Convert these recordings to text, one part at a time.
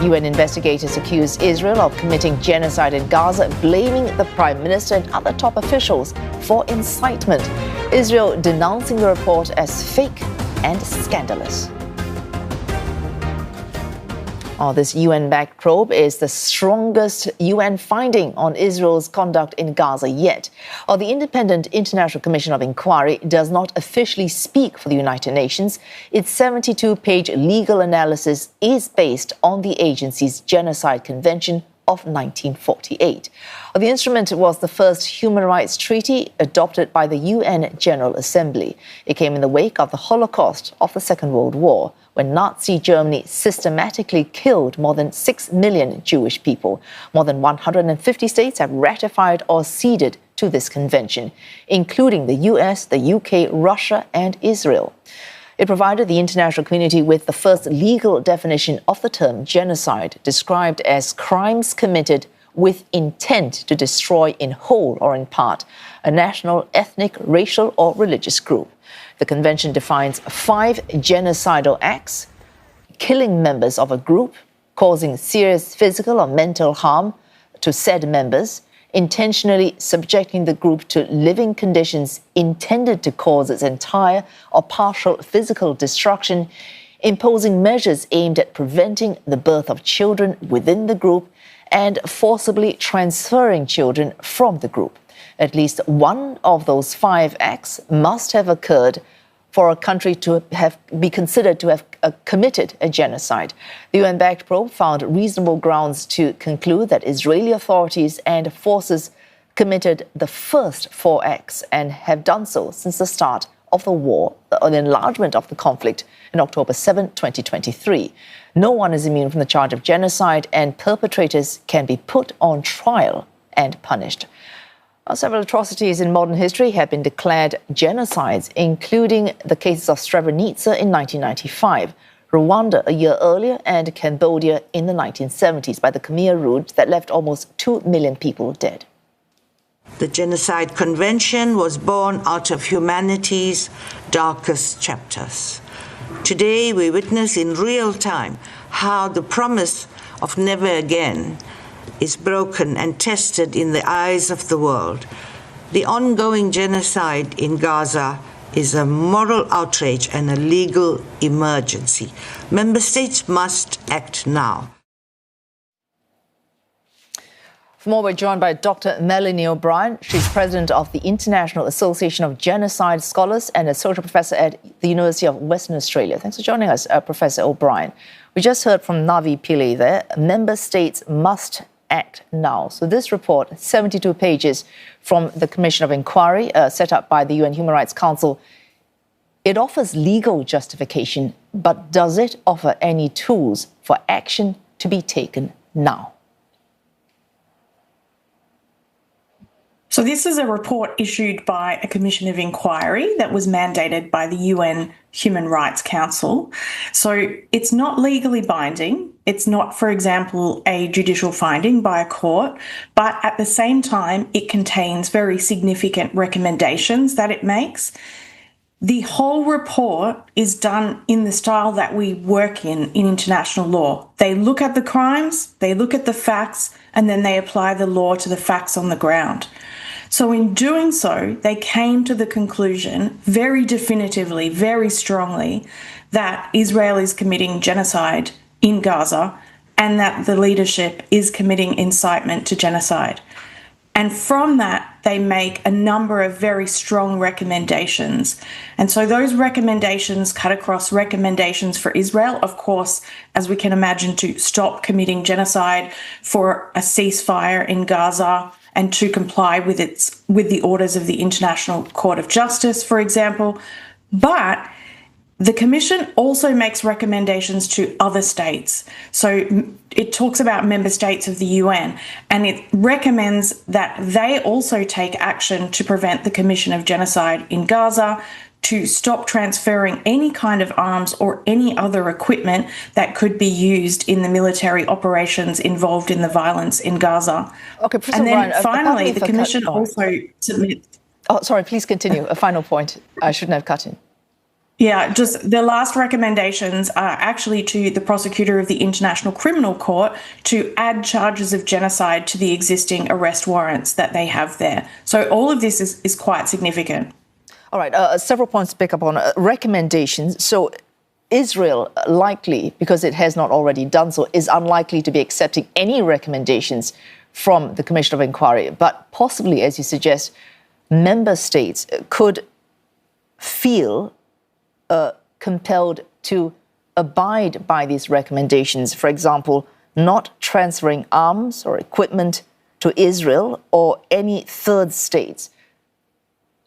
UN investigators accuse Israel of committing genocide in Gaza, blaming the Prime Minister and other top officials for incitement. Israel denouncing the report as fake and scandalous. This UN-backed probe is the strongest UN finding on Israel's conduct in Gaza yet. The Independent International Commission of Inquiry does not officially speak for the United Nations. Its 72-page legal analysis is based on the agency's Genocide Convention of 1948. The instrument was the first human rights treaty adopted by the UN General Assembly. It came in the wake of the Holocaust of the Second World War, when Nazi Germany systematically killed more than 6 million Jewish people. More than 150 states have ratified or ceded to this convention, including the US, the UK, Russia, and Israel. It provided the international community with the first legal definition of the term genocide, described as crimes committed with intent to destroy in whole or in part a national, ethnic, racial, or religious group. The convention defines 5 genocidal acts: killing members of a group, causing serious physical or mental harm to said members, intentionally subjecting the group to living conditions intended to cause its entire or partial physical destruction, imposing measures aimed at preventing the birth of children within the group, and forcibly transferring children from the group. At least one of those 5 acts must have occurred for a country to be considered to have committed a genocide. The UN-backed probe found reasonable grounds to conclude that Israeli authorities and forces committed the first 4 acts and have done so since the start of the war, or the enlargement of the conflict in October 7, 2023. No one is immune from the charge of genocide, and perpetrators can be put on trial and punished. Several atrocities in modern history have been declared genocides, including the cases of Srebrenica in 1995, Rwanda a year earlier, and Cambodia in the 1970s by the Khmer Rouge that left almost 2 million people dead. The Genocide Convention was born out of humanity's darkest chapters. Today, we witness in real time how the promise of never again is broken and tested in the eyes of the world. The ongoing genocide in Gaza is a moral outrage and a legal emergency. Member states must act now. For more, we're joined by Dr Melanie O'Brien. She's president of the International Association of Genocide Scholars and associate professor at the University of Western Australia. Thanks for joining us, Professor O'Brien. We just heard from Navi Pillay there. Member states must act now. So this report, 72 pages from the Commission of Inquiry set up by the UN Human Rights Council, it offers legal justification, but does it offer any tools for action to be taken now? So this is a report issued by a commission of inquiry that was mandated by the UN Human Rights Council. So it's not legally binding. It's not, for example, a judicial finding by a court, but at the same time, it contains very significant recommendations that it makes. The whole report is done in the style that we work in international law. They look at the crimes, they look at the facts, and then they apply the law to the facts on the ground. So in doing so, they came to the conclusion very definitively, very strongly, that Israel is committing genocide in Gaza and that the leadership is committing incitement to genocide. And from that, they make a number of very strong recommendations. And so those recommendations cut across recommendations for Israel, of course, as we can imagine, to stop committing genocide, for a ceasefire in Gaza, and to comply with the orders of the International Court of Justice, for example. But the Commission also makes recommendations to other states. So it talks about member states of the UN, and it recommends that they also take action to prevent the commission of genocide in Gaza, to stop transferring any kind of arms or any other equipment that could be used in the military operations involved in the violence in Gaza. Okay, Professor and then O'Brien, finally, the Commission also submits... Oh, sorry, please continue. A final point. I shouldn't have cut in. Yeah, just the last recommendations are actually to the prosecutor of the International Criminal Court to add charges of genocide to the existing arrest warrants that they have there. So all of this is quite significant. All right, several points to pick up on. Recommendations. So Israel likely, because it has not already done so, is unlikely to be accepting any recommendations from the Commission of Inquiry. But possibly, as you suggest, member states could feel compelled to abide by these recommendations. For example, not transferring arms or equipment to Israel or any third states.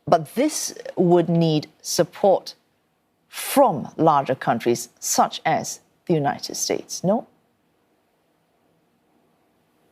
But this would need support from larger countries such as the United States, no?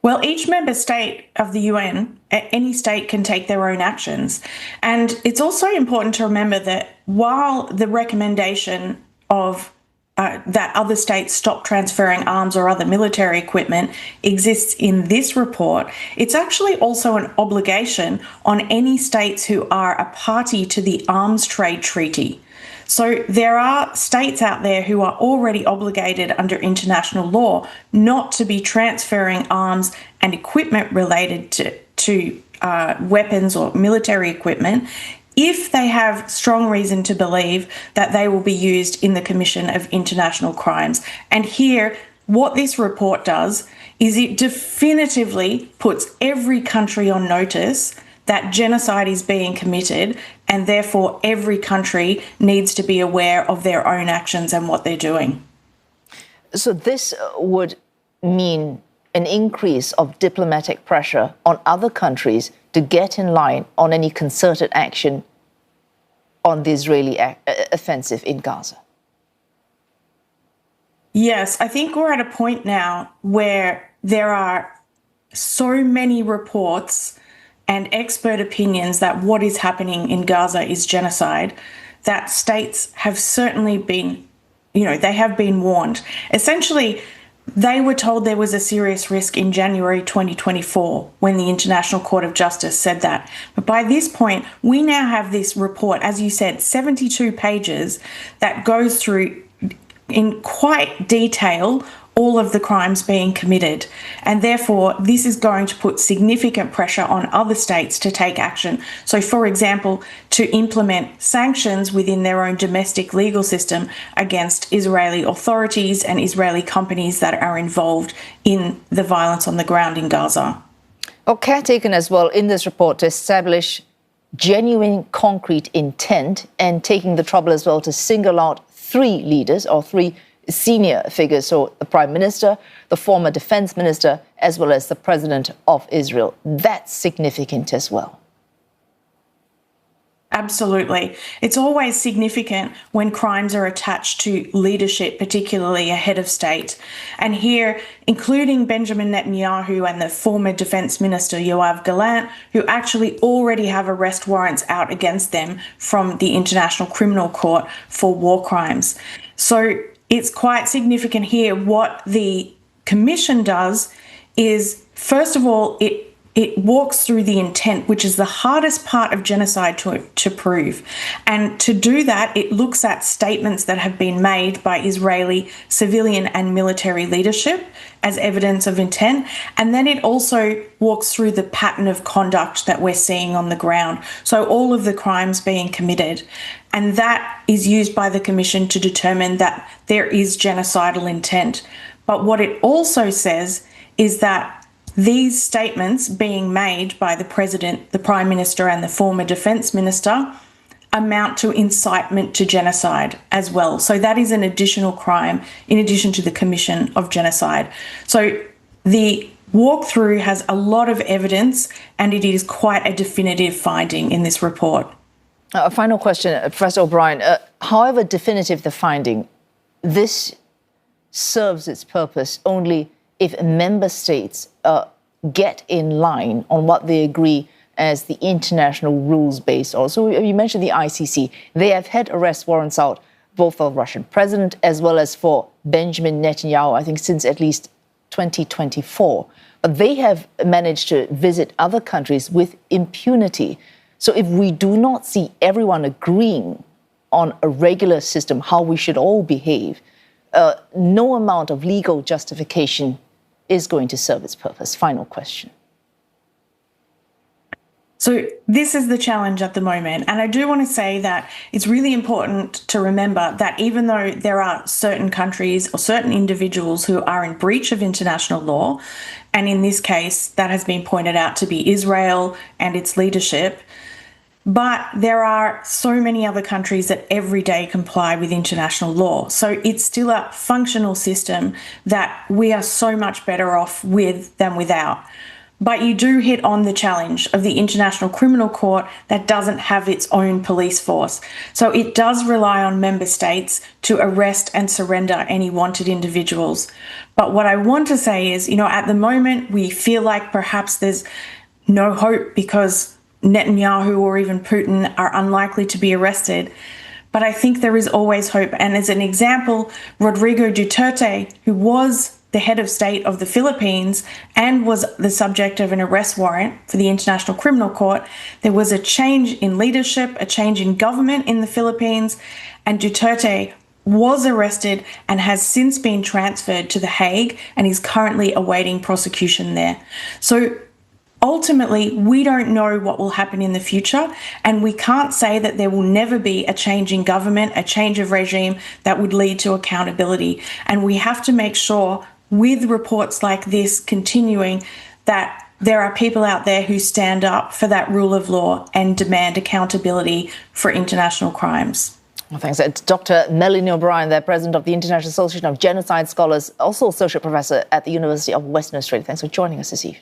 Well, each member state of the UN, any state can take their own actions. And it's also important to remember that while the recommendation of that other states stop transferring arms or other military equipment exists in this report, it's actually also an obligation on any states who are a party to the Arms Trade Treaty. So there are states out there who are already obligated under international law not to be transferring arms and equipment related to weapons or military equipment if they have strong reason to believe that they will be used in the commission of international crimes. And here, what this report does is it definitively puts every country on notice that genocide is being committed, and therefore every country needs to be aware of their own actions and what they're doing. So this would mean an increase of diplomatic pressure on other countries to get in line on any concerted action on the Israeli offensive in Gaza. Yes, I think we're at a point now where there are so many reports and expert opinions that what is happening in Gaza is genocide, that states have certainly been, they have been warned. Essentially, they were told there was a serious risk in January 2024 when the International Court of Justice said that. But by this point, we now have this report, as you said, 72 pages that goes through in quite detail all of the crimes being committed. And therefore, this is going to put significant pressure on other states to take action. So, for example, to implement sanctions within their own domestic legal system against Israeli authorities and Israeli companies that are involved in the violence on the ground in Gaza. Care taken as well in this report to establish genuine concrete intent and taking the trouble as well to single out three leaders or three senior figures, so the Prime Minister, the former Defense Minister, as well as the President of Israel. That's significant as well. Absolutely. It's always significant when crimes are attached to leadership, particularly a head of state. And here, including Benjamin Netanyahu and the former Defense Minister Yoav Gallant, who actually already have arrest warrants out against them from the International Criminal Court for war crimes. So it's quite significant here. What the Commission does is, first of all, it walks through the intent, which is the hardest part of genocide to prove. And to do that, it looks at statements that have been made by Israeli civilian and military leadership as evidence of intent. And then it also walks through the pattern of conduct that we're seeing on the ground. So all of the crimes being committed. And that is used by the Commission to determine that there is genocidal intent. But what it also says is that these statements being made by the President, the Prime Minister and the former Defence Minister amount to incitement to genocide as well. So that is an additional crime in addition to the commission of genocide. So the walkthrough has a lot of evidence and it is quite a definitive finding in this report. A final question, Professor O'Brien. However definitive the finding, this serves its purpose only if member states get in line on what they agree as the international rules based. Also, you mentioned the ICC. They have had arrest warrants out both for the Russian president as well as for Benjamin Netanyahu, I think since at least 2024. But they have managed to visit other countries with impunity. So if we do not see everyone agreeing on a regular system, how we should all behave, no amount of legal justification is going to serve its purpose. Final question. So this is the challenge at the moment. And I do want to say that it's really important to remember that even though there are certain countries or certain individuals who are in breach of international law, and in this case, that has been pointed out to be Israel and its leadership, but there are so many other countries that every day comply with international law. So it's still a functional system that we are so much better off with than without. But you do hit on the challenge of the International Criminal Court that doesn't have its own police force. So it does rely on member states to arrest and surrender any wanted individuals. But what I want to say is, at the moment, we feel like perhaps there's no hope because Netanyahu or even Putin are unlikely to be arrested. But I think there is always hope. And as an example, Rodrigo Duterte, who was the head of state of the Philippines and was the subject of an arrest warrant for the International Criminal Court, there was a change in leadership, a change in government in the Philippines, and Duterte was arrested and has since been transferred to The Hague and is currently awaiting prosecution there. So ultimately, we don't know what will happen in the future, and we can't say that there will never be a change in government, a change of regime that would lead to accountability. And we have to make sure, with reports like this continuing, that there are people out there who stand up for that rule of law and demand accountability for international crimes. Well, thanks. It's Dr Melanie O'Brien, the president of the International Association of Genocide Scholars, also associate professor at the University of Western Australia. Thanks for joining us this evening.